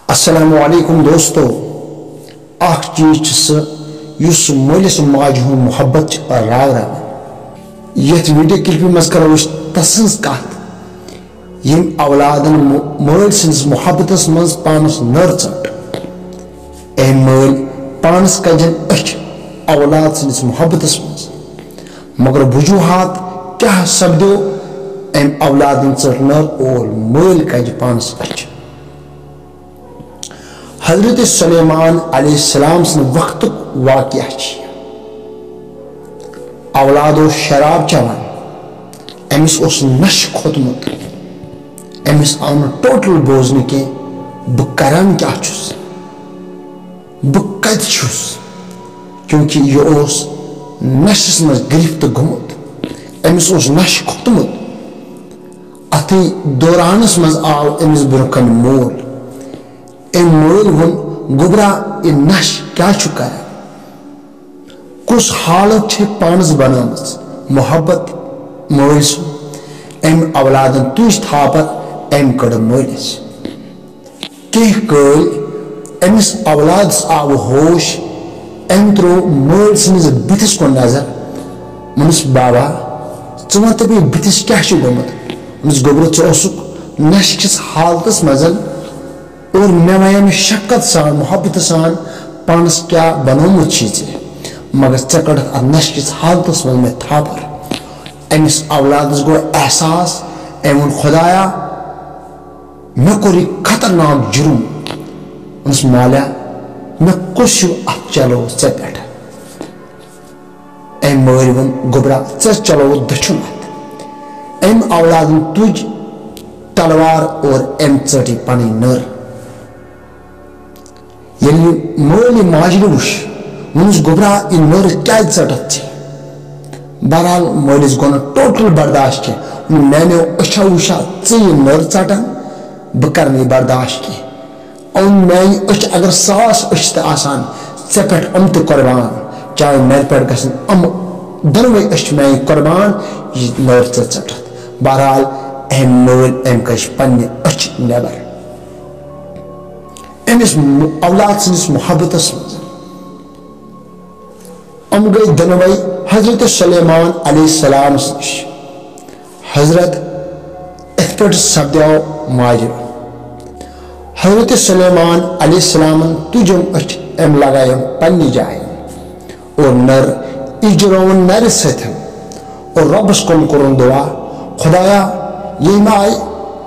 السلام علیکم دوستو اخ چیز سہ مالس ماجہ ہند محبت راو یت ویڈیو کلپ مز کرو تسن کت یم اولادن مل سندس محبتس مز پانس نر ٹٹ اے مل پانس کجن اچھ اولاد سندس محبتس مز مگر وجوہات کیا سپدو ام اولادن ٹٹ نر اور مل کج پانس اچھ حضرت سلیمان علیہ السلام سن وقت واقعہ اولادو شراب چوان امس اس نش کھوتمت امس آو ٹوٹل بوزن کی بہ کران کیا چھس بہ کت چھس کیونکہ یہ اس نشس مز گرفت گمت امس اس نش کھوتمت اتھی دورانس مز آو امس برکن مول ام مول ون گبرا یہ نش کیا کر کس حالت پانس بنامت محبت مول سن ام اولادن تج تھاپت ام کڑ مولس کی کل امس اولادس آو ہوش ام ترو مول سنس بتس کن نظر منس بابا ثن دپی بتس کیا گومت منس گوبر ثسک نش کس حالتس مزن اور مے ویم شفقت سان محبت سان پانس کیا بنومت چیز مگر ے کڑ نش کس حالتس من میں تھاپر امس اولادس گو احساس ام ون خدایا مے کور یہ خطرناک جرم انس مالا مے کس ات چلو ے پہ ام مل ون گبرا ے چلو دچھن ات ام اولادن تج تلوار اور ام ٹی پن نر یل مول ماجہ وش ونس گبرا یہ نر کیا ٹھت بہرحال مالس گو ٹوٹل برداشت کی میانو اچھو وشا ژے نر ٹان بہ کر برداشت کی میان اچھ اگر 1000 اچھ تان ے پہ تہ قربان چاہے میرے پہ گھن دونوے اچھ میان قربان یہ نر ے ٹھت بہرحال ام مول ام کش پنہ اچھ نیبر امس اولاد سندس محبتس مز ام گئی دنوے حضرت سلیمان علیہ السلام نش حضرت ات پہ سپدو ماجہ حضرت سلیمان علیہ السلام تجم اچھ ام لگائم پنہ جائیں اور نر اجرون نر ستن اور ربس کن کورن دعا خدایا یہ آئی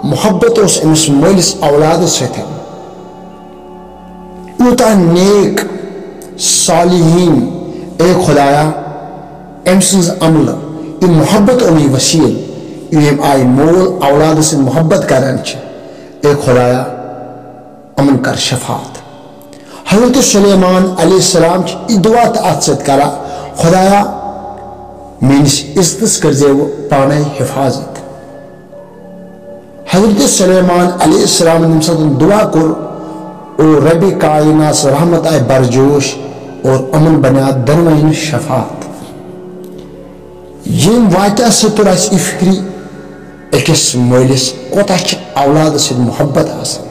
محبت اس امس مالس اولاد ستن یوتہ نیک صالحین اے خدایا ام سز عمل یہ محبت امی وسیل یم آئی مول اولاد سن محبت کران اے خدایا امن کر شفاعت حضرت سلیمان علیہ السلام یہ دعا تو ات ست کرا خدایا میس عزتس کرزیو پانے حفاظت حضرت سلیمان علیہ السلام یم سات دعا کور اور رب کائنات رحمت آئے برجوش اور امن بنیا دنوین شفاعت یم واقعہ ستر اس فکری اکس مالس کوتا اولاد سن محبت آسان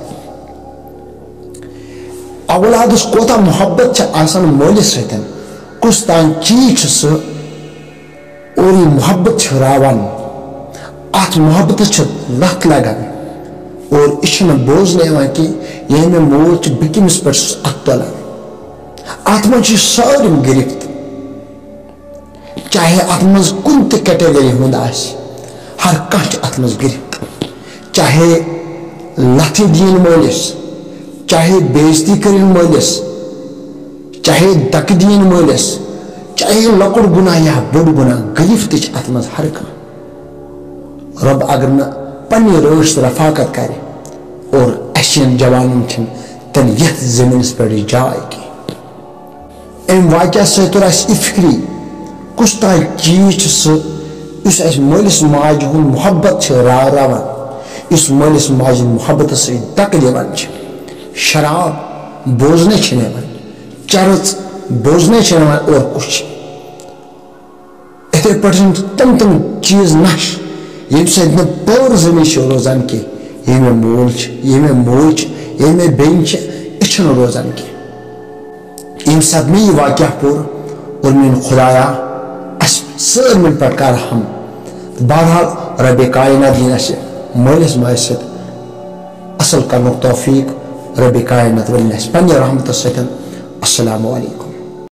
اولادس کوتا محبت آسان مالس ستن کس تان چیز سہ اور یہ محبت راوان ات محبت لت لگان اور یہ بوزن کہ یہ مے مول بکمس پہ ات تلان ات من سارم گرفت چاہے ات من کن تہ کیٹیگری ہند ہر کھانا ات من گرفت چاہے لتھ دین مالس چاہے بےزتی کرن مالس چاہے دک دین مالس چاہے لکڑ گناہ یا بوڑ گناہ گرفت ات من ہر کھانا رب اگر نہ پنہ رٲچھ رفاقت کرے اور اسین جوانن تیل یتھ زمینس پہ جائے کی ام واقعہ ستر اس فکری کس تان چیز سہ اس مالس ماجہ ہند محبت راوان اس مالس ماجہ محبت ست دک دان شراب بوزنے نوان چرچ بوزنے نوان اور کچھ اتھے پہ تم چیز نش یم سب پور زمین روزان کی یہ مول یہ میں بین یہ روزان کی یم صدمہ یہ واقعہ پور اور میون خدایا اس سارن پہ کر ہم بہرحال رب کائنات دین اس مالس ماجہ ست اصل کرن توفیق رب کائنات ولن اس پنہ رحمت ستن السلام علیکم